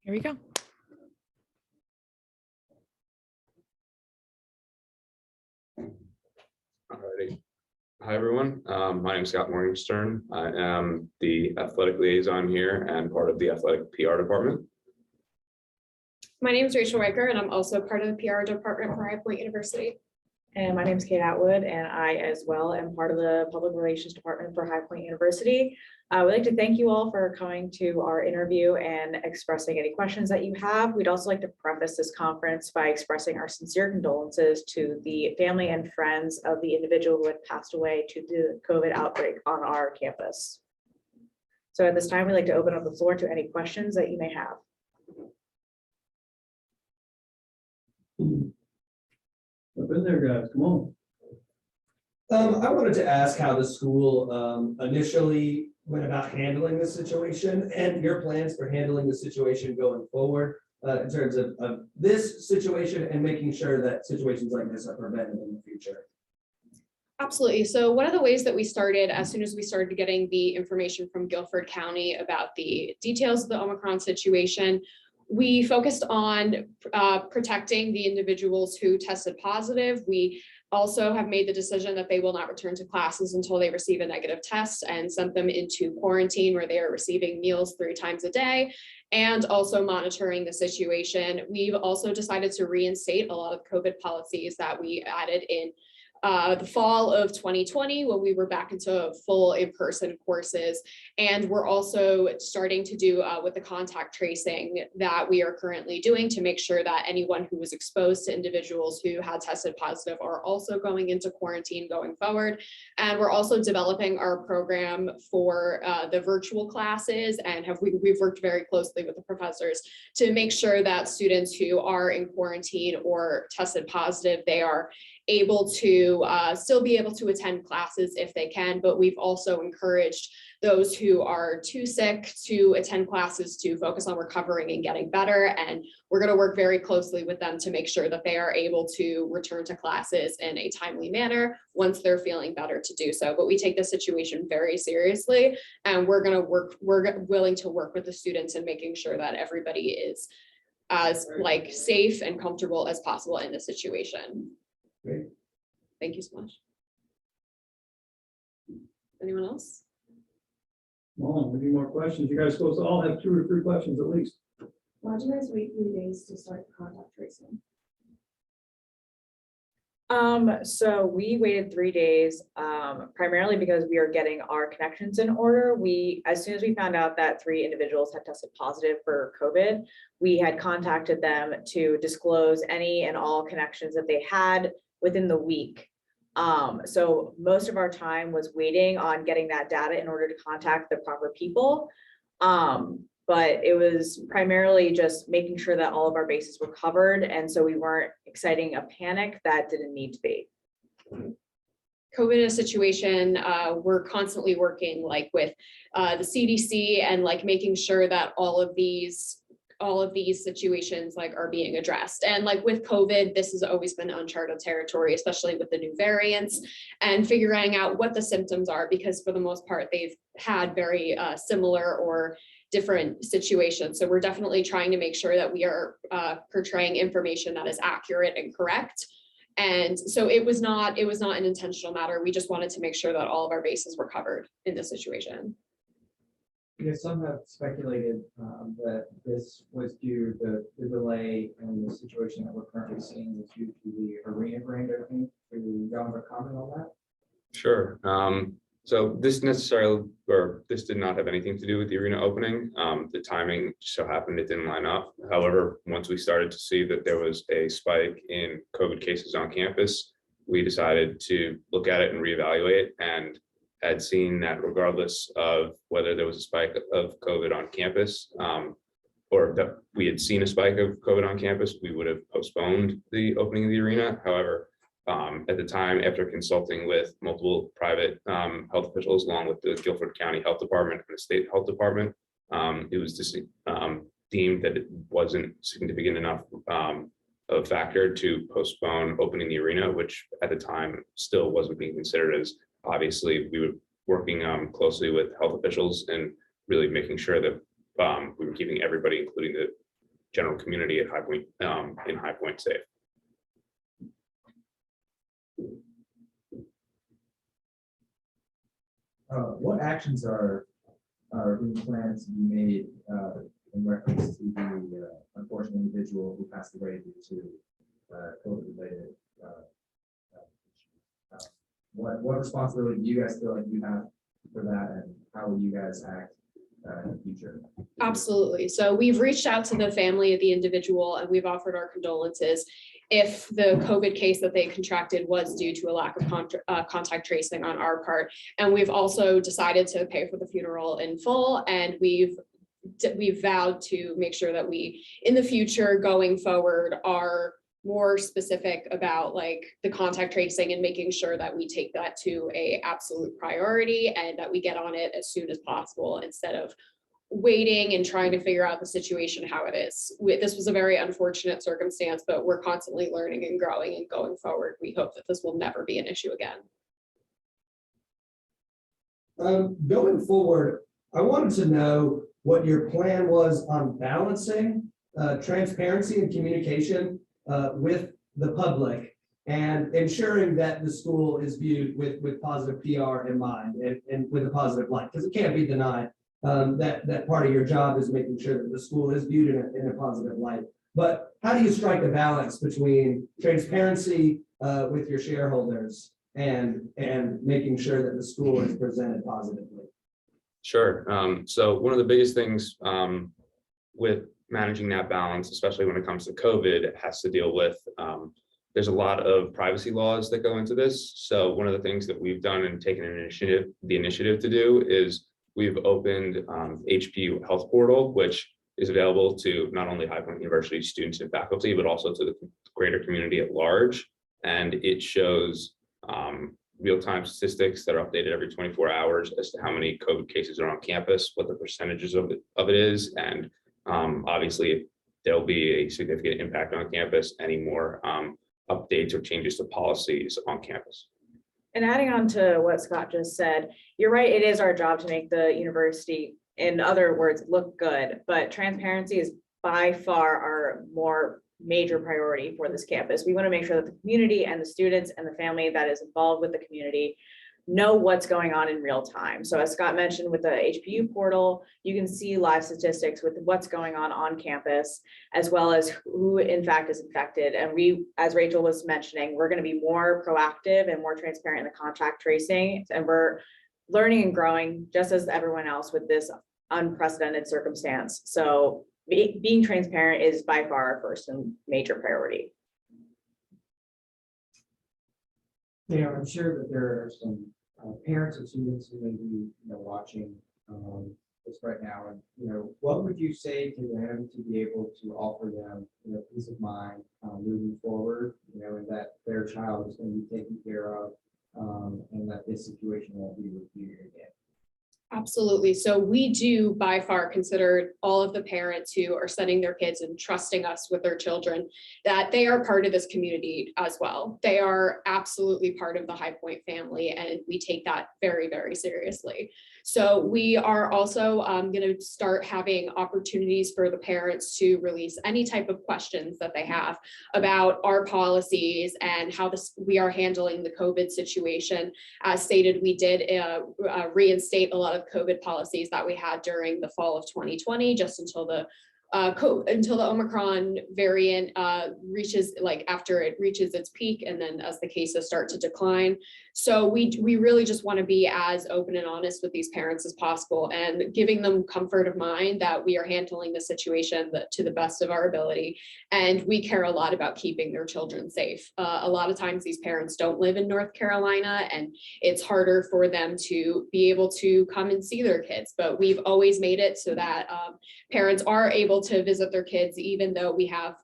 Here we go. Alrighty. Hi, everyone. My name is Scott Morgenstein. I am the athletic liaison here and part of the athletic PR department. My name is Rachael Riker, and I'm also part of the PR department for High Point University. And my name is Kate Atwood, and I as well am part of the public relations department for High Point University. I would like to thank you all for coming to our interview and expressing any questions that you have. We'd also like to preface this conference by expressing our sincere condolences to the family and friends of the individual who had passed away to the COVID outbreak on our campus. So at this time, we'd like to open up the floor to any questions that you may have. Up in there, guys, come on. I wanted to ask how the school initially went about handling this situation and your plans for handling the situation going forward in terms of this situation and making sure that situations like this are prevented in the future. Absolutely. So one of the ways that we started, as soon as we started getting the information from Guilford County about the details of the Omicron situation, we focused on protecting the individuals who tested positive. We also have made the decision that they will not return to classes until they receive a negative test and sent them into quarantine where they are receiving meals 3 times a day and also monitoring the situation. We've also decided to reinstate a lot of COVID policies that we added in the fall of 2020 when we were back into full in-person courses. And we're also starting to do with the contact tracing that we are currently doing to make sure that anyone who was exposed to individuals who had tested positive are also going into quarantine going forward. And we're also developing our program for the virtual classes, and we've worked very closely with the professors to make sure that students who are in quarantine or tested positive, they are able to still be able to attend classes if they can, but we've also encouraged those who are too sick to attend classes to focus on recovering and getting better. And we're going to work very closely with them to make sure that they are able to return to classes in a timely manner once they're feeling better to do so. But we take this situation very seriously, and we're willing to work with the students and making sure that everybody is as safe and comfortable as possible in this situation. Great. Thank you so much. Anyone else? Come on, we need more questions. You guys supposed to all have 2 or 3 questions at least. Why did you guys wait 3 days to start the contact tracing? So we waited 3 days, primarily because we are getting our connections in order. As soon as we found out that 3 individuals had tested positive for COVID, we had contacted them to disclose any and all connections that they had within the week. So most of our time was waiting on getting that data in order to contact the proper people. But it was primarily just making sure that all of our bases were covered. And so we weren't exciting a panic that didn't need to be. COVID is a situation, we're constantly working with the CDC and making sure that all of these situations are being addressed. And with COVID, this has always been uncharted territory, especially with the new variants, and figuring out what the symptoms are, because for the most part, they've had very similar or different situations. So we're definitely trying to make sure that we are portraying information that is accurate and correct. And so it was not an intentional matter. We just wanted to make sure that all of our bases were covered in this situation. Because some have speculated that this was due to the delay in the situation that we're currently seeing was due to the arena grand opening. Do y'all have a comment on that? Sure. So this did not have anything to do with the arena opening. The timing so happened it didn't line up. However, once we started to see that there was a spike in COVID cases on campus, we decided to look at it and reevaluate, and had seen that regardless of whether there was a spike of COVID on campus, or that we had seen a spike of COVID on campus, we would have postponed the opening of the arena. However, at the time, after consulting with multiple private health officials, along with the Guilford County Health Department and the State Health Department, it was just deemed that it wasn't significant enough of a factor to postpone opening the arena, which at the time still wasn't being considered, as obviously we were working closely with health officials and really making sure that we were keeping everybody, including the general community at High Point, in High Point safe. What actions are being planned to be made in reference to the unfortunate individual who passed away due to COVID-related issues? What responsibility do you guys feel like you have for that, and how will you guys act in the future? Absolutely. So we've reached out to the family of the individual and we've offered our condolences if the COVID case that they contracted was due to a lack of contact tracing on our part. And we've also decided to pay for the funeral in full, and we've vowed to make sure that we, in the future, going forward, are more specific about like the contact tracing and making sure that we take that to a absolute priority and that we get on it as soon as possible instead of waiting and trying to figure out the situation how it is. This was a very unfortunate circumstance, but we're constantly learning and growing, and going forward, we hope that this will never be an issue again. Going forward, I wanted to know what your plan was on balancing transparency and communication with the public and ensuring that the school is viewed with positive PR in mind and with a positive light, because it can't be denied that part of your job is making sure that the school is viewed in a positive light. But how do you strike a balance between transparency with your shareholders and making sure that the school is presented positively? Sure. So one of the biggest things with managing that balance, especially when it comes to COVID, has to deal with, there's a lot of privacy laws that go into this. So one of the things that we've done and taken the initiative to do is we've opened HPU Health Portal, which is available to not only High Point University students and faculty, but also to the greater community at large. And it shows real-time statistics that are updated every 24 hours as to how many COVID cases are on campus, what the percentages of it is, and obviously if there'll be a significant impact on campus, any more updates or changes to policies on campus. And adding on to what Scott just said, you're right, it is our job to make the university, in other words, look good, but transparency is by far our more major priority for this campus. We want to make sure that the community and the students and the family that is involved with the community know what's going on in real time. So as Scott mentioned, with the HPU portal, you can see live statistics with what's going on campus, as well as who in fact is infected. And we, as Rachel was mentioning, we're going to be more proactive and more transparent in the contact tracing. And we're learning and growing just as everyone else with this unprecedented circumstance. So being transparent is by far our first and major priority. Yeah, I'm sure that there are some parents and students who may be watching this right now, and what would you say to them to be able to offer them peace of mind moving forward, and that their child is going to be taken care of, and that this situation won't be repeated again? Absolutely. So we do by far consider all of the parents who are sending their kids and trusting us with their children, that they are part of this community as well. They are absolutely part of the High Point family, and we take that very, very seriously. So we are also going to start having opportunities for the parents to release any type of questions that they have about our policies and how we are handling the COVID situation. As stated, we did reinstate a lot of COVID policies that we had during the fall of 2020, just until the Omicron variant reaches, after it reaches its peak, and then as the cases start to decline. So we really just want to be as open and honest with these parents as possible, and giving them comfort of mind that we are handling the situation to the best of our ability. And we care a lot about keeping their children safe. A lot of times these parents don't live in North Carolina, and it's harder for them to be able to come and see their kids. But we've always made it so that parents are able to visit their kids, even though we have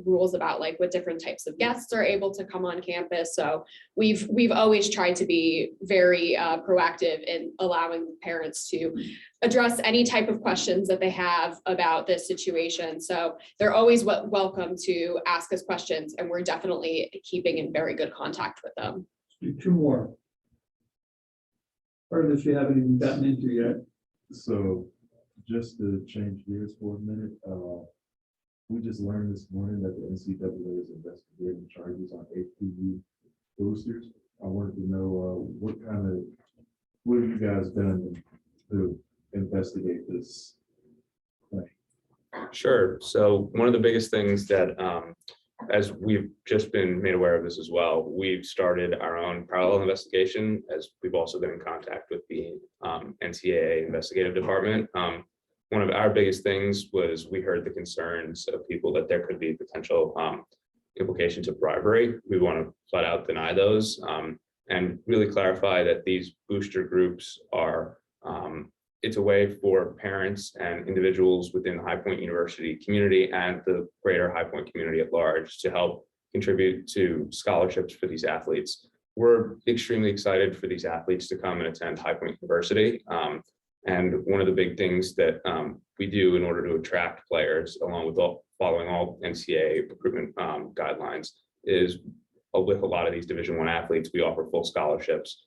rules about what different types of guests are able to come on campus. So we've always tried to be very proactive in allowing parents to address any type of questions that they have about this situation. So they're always welcome to ask us questions, and we're definitely keeping in very good contact with them. Two more. Part of this you haven't even gotten into yet. So just to change gears for a minute, We just learned this morning that the NCAA is investigating charges on HPV boosters. I wanted to know what have you guys done to investigate this? Sure. So one of the biggest things that, as we've just been made aware of this as well, we've started our own parallel investigation, as we've also been in contact with the NCAA investigative department. One of our biggest things was we heard the concerns of people that there could be potential implications of bribery. We want to flat out deny those and really clarify that these booster groups are it's a way for parents and individuals within the High Point University community and the greater High Point community at large to help contribute to scholarships for these athletes. We're extremely excited for these athletes to come and attend High Point University. And one of the big things that we do in order to attract players, along with following all NCAA recruitment guidelines, is with a lot of these Division I athletes, we offer full scholarships.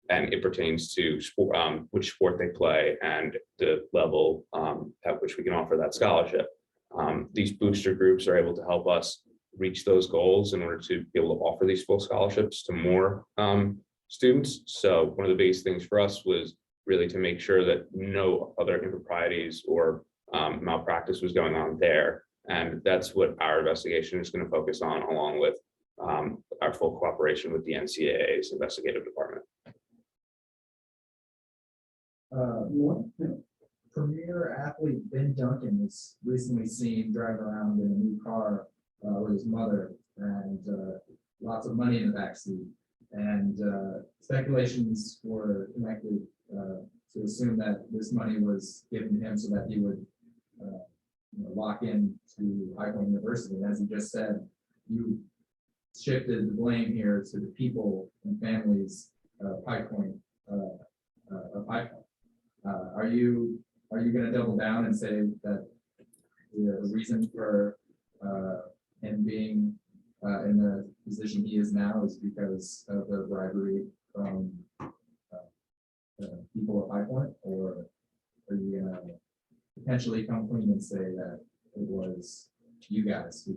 And it pertains to which sport they play and the level at which we can offer that scholarship. These booster groups are able to help us reach those goals in order to be able to offer these full scholarships to more students. So one of the biggest things for us was really to make sure that no other improprieties or malpractice was going on there. And that's what our investigation is going to focus on, along with our full cooperation with the NCAA's investigative department. Premier athlete Ben Duncan was recently seen driving around in a new car with his mother, and lots of money in the backseat. And speculations were connected to assume that this money was given to him so that he would lock in to High Point University. And as he just said, you shifted the blame here to the people and families of High Point. Are you going to double down and say that the reason for him being in the position he is now is because of the bribery from people of High Point, or are you going to potentially come clean and say that it was you guys who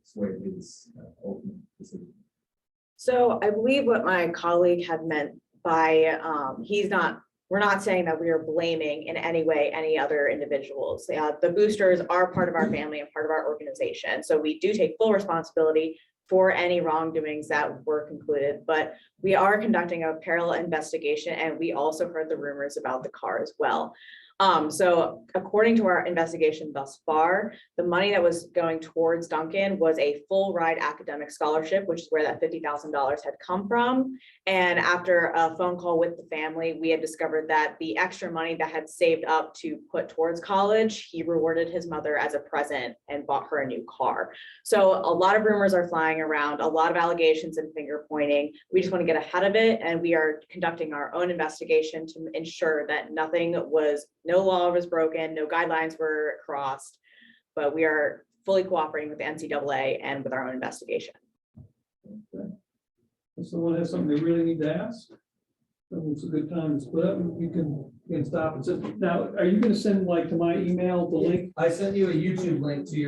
swayed his ultimate decision? So I believe what my colleague had meant by we're not saying that we are blaming in any way any other individuals. The boosters are part of our family and part of our organization. So we do take full responsibility for any wrongdoings that were concluded, but we are conducting a parallel investigation, and we also heard the rumors about the car as well. So according to our investigation thus far, the money that was going towards Duncan was a full ride academic scholarship, which is where that $50,000 had come from. And after a phone call with the family, we had discovered that the extra money that had saved up to put towards college, he rewarded his mother as a present and bought her a new car. So a lot of rumors are flying around, a lot of allegations and finger pointing. We just want to get ahead of it, and we are conducting our own investigation to ensure that no law was broken, no guidelines were crossed, but we are fully cooperating with the NCAA and with our own investigation. Okay. If someone has something they really need to ask, then it's a good time to split up, and you can stop and sit. Now, are you going to send to my email the link? I sent you a YouTube link to your